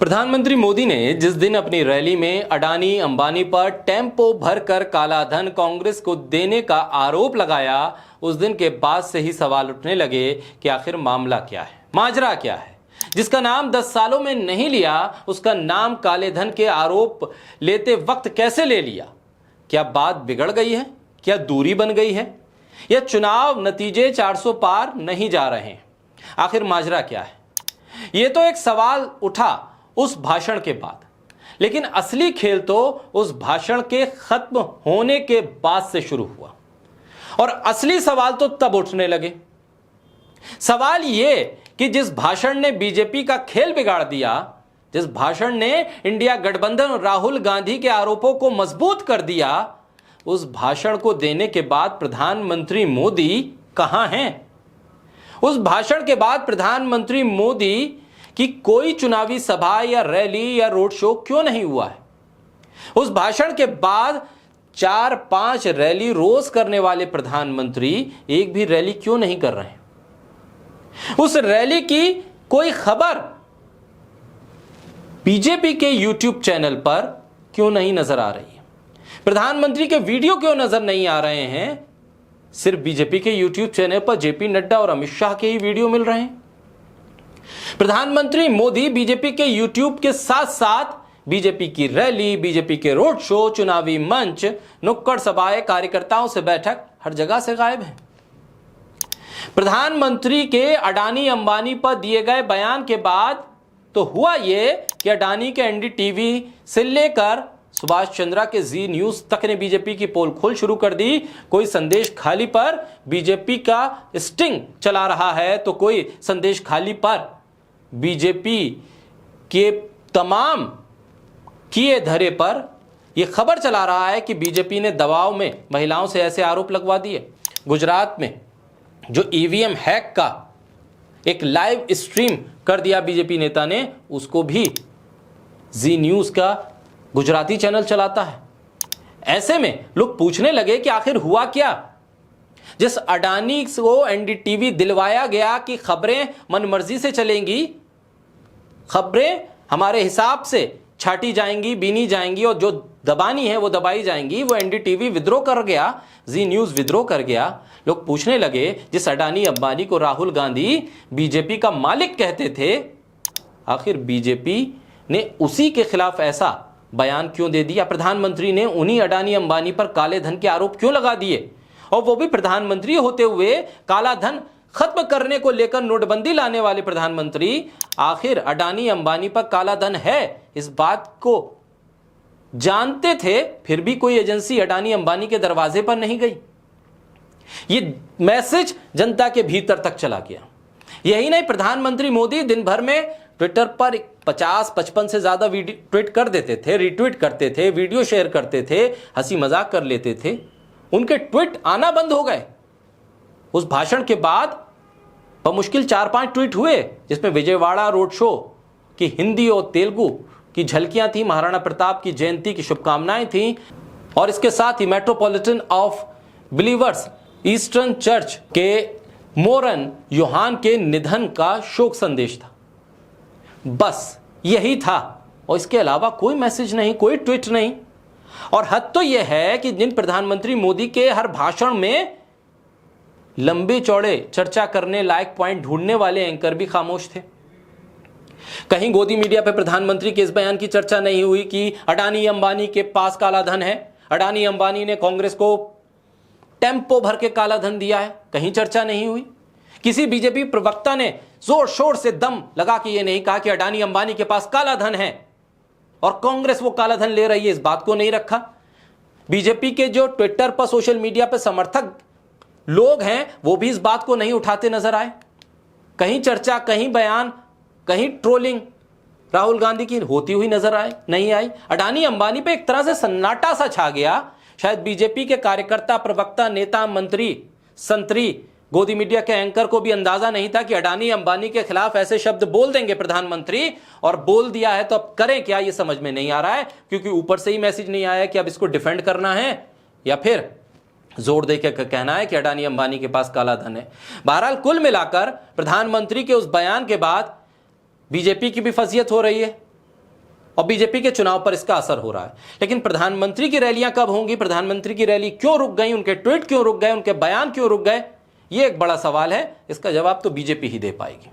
प्रधानमंत्री मोदी ने जिस दिन अपनी रैली में अडानी अंबानी पर टेम्पो भरकर काला धन कांग्रेस को देने का आरोप लगाया, उस दिन के बाद से ही सवाल उठने लगे कि आखिर मामला क्या है, माजरा क्या है। जिसका नाम 10 सालों में नहीं लिया, उसका नाम काले धन के आरोप लेते वक्त कैसे ले लिया। क्या बात बिगड़ गई है, क्या दूरी बन गई है, या चुनाव नतीजे 400 पार नहीं जा रहे हैं। आखिर माजरा क्या है, यह तो एक सवाल उठा उस भाषण के बाद, लेकिन असली खेल तो उस भाषण के खत्म होने के बाद से शुरू हुआ। और असली सवाल तो तब उठने लगे। सवाल यह कि जिस भाषण ने बीजेपी का खेल बिगाड़ दिया, जिस भाषण ने इंडिया गठबंधन और राहुल गांधी के आरोपों को मजबूत कर दिया, उस भाषण को देने के बाद प्रधानमंत्री मोदी कहां हैं। उस भाषण के बाद प्रधानमंत्री मोदी कि कोई चुनावी सभा या रैली या रोड शो क्यों नहीं हुआ है। उस भाषण के बाद 4-5 रैली रोज करने वाले प्रधानमंत्री एक भी रैली क्यों नहीं कर रहे हैं। उस रैली की कोई खबर बीजेपी के यूट्यूब चैनल पर क्यों नहीं नजर आ रही है। प्रधानमंत्री के वीडियो क्यों नजर नहीं आ रहे हैं। सिर्फ बीजेपी के यूट्यूब चैनल पर जेपी नड्डा और अमित शाह के ही वीडियो मिल रहे हैं। प्रधानमंत्री मोदी बीजेपी के यूट्यूब के साथ साथ बीजेपी की रैली, बीजेपी के रोड शो, चुनावी मंच, नुक्कड़ सभाएं, कार्यकर्ताओं से बैठक, हर जगह से गायब हैं। प्रधानमंत्री के अडानी अंबानी पर दिए गए बयान के बाद तो हुआ यह कि अडानी के एनडीटीवी से लेकर सुभाष चंद्रा के जी न्यूज तक ने बीजेपी की पोल खोल शुरू कर दी। कोई संदेश खाली पर बीजेपी का स्टिंग चला रहा है, तो कोई संदेश खाली पर बीजेपी के तमाम किए धरे पर यह खबर चला रहा है कि बीजेपी ने दबाव में महिलाओं से ऐसे आरोप लगवा दिए। गुजरात में जो ईवीएम हैक का एक लाइव स्ट्रीम कर दिया बीजेपी नेता ने, उसको भी जी न्यूज का गुजराती चैनल चलाता है। ऐसे में लोग पूछने लगे कि आखिर हुआ क्या। जिस अडानी को एनडीटीवी दिलवाया गया कि खबरें मनमर्जी से चलेंगी, खबरें हमारे हिसाब से छाटी जाएंगी, बीनी जाएंगी और जो दबानी है वो दबाई जाएंगी, वो एनडीटीवी विद्रोह कर गया, जी न्यूज विद्रोह कर गया। लोग पूछने लगे जिस अडानी अंबानी को राहुल गांधी बीजेपी का मालिक कहते थे, आखिर बीजेपी ने उसी के खिलाफ ऐसा बयान क्यों दे दिया। प्रधानमंत्री ने उन्हीं अडानी अंबानी पर काले धन के आरोप क्यों लगा दिए, और वो भी प्रधानमंत्री होते हुए काला धन खत्म करने को लेकर नोटबंदी लाने वाले प्रधानमंत्री। आखिर अडानी अंबानी पर काला धन है, इस बात को जानते थे, फिर भी कोई एजेंसी अडानी अंबानी के दरवाजे पर नहीं गई। ये मैसेज जनता के भीतर तक चला गया। यही नहीं, प्रधानमंत्री मोदी दिन भर में ट्विटर पर 50-55 से ज्यादा वीडियो ट्वीट कर देते थे, रिट्वीट करते थे, वीडियो शेयर करते थे, हंसी मजाक कर लेते थे। उनके ट्वीट आना बंद हो गए। उस भाषण के बाद बमुश्किल 4-5 ट्वीट हुए, जिसमें विजयवाड़ा रोड शो की हिंदी और तेलुगु की झलकियां थी, महाराणा प्रताप की जयंती की शुभकामनाएं थी, और इसके साथ ही metropolitan of believers eastern church के मोरन योहान के निधन का शोक संदेश था। बस यही था, और इसके अलावा कोई मैसेज नहीं, कोई ट्वीट नहीं। और हद तो यह है कि जिन प्रधानमंत्री मोदी के हर भाषण में लंबे चौड़े चर्चा करने लायक पॉइंट ढूंढने वाले एंकर भी खामोश थे। कहीं गोदी मीडिया पर प्रधानमंत्री के इस बयान की चर्चा नहीं हुई कि अडानी अंबानी के पास काला धन है, अडानी अंबानी ने कांग्रेस को टेम्पो भर के काला धन दिया है, कहीं चर्चा नहीं हुई। किसी बीजेपी प्रवक्ता ने जोर शोर से दम लगा के यह नहीं कहा कि अडानी अंबानी के पास काला धन है और कांग्रेस वो काला धन ले रही है, इस बात को नहीं रखा। बीजेपी के जो ट्विटर पर, सोशल मीडिया पर समर्थक लोग हैं, वो भी इस बात को नहीं उठाते नजर आए। कहीं चर्चा, कहीं बयान, कहीं ट्रोलिंग राहुल गांधी की होती हुई नजर नहीं आई। अडानी अंबानी पे एक तरह से सन्नाटा सा छा गया। शायद बीजेपी के कार्यकर्ता, प्रवक्ता, नेता, मंत्री, संतरी, गोदी मीडिया के एंकर को भी अंदाजा नहीं था कि अडानी अंबानी के खिलाफ ऐसे शब्द बोल देंगे प्रधानमंत्री, और बोल दिया है तो अब करें क्या, ये समझ में नहीं आ रहा है, क्योंकि ऊपर से ही मैसेज नहीं आया कि अब इसको डिफेंड करना है या फिर जोर देकर कहना है कि अडानी अंबानी के पास काला धन है। बहरहाल कुल मिलाकर प्रधानमंत्री के उस बयान के बाद बीजेपी की भी फजीयत हो रही है, और बीजेपी के चुनाव पर इसका असर हो रहा है। लेकिन प्रधानमंत्री की रैलियां कब होंगी, प्रधानमंत्री की रैली क्यों रुक गई, उनके ट्वीट क्यों रुक गए, उनके बयान क्यों रुक गए, ये एक बड़ा सवाल है। इसका जवाब तो बीजेपी ही दे पाएगी।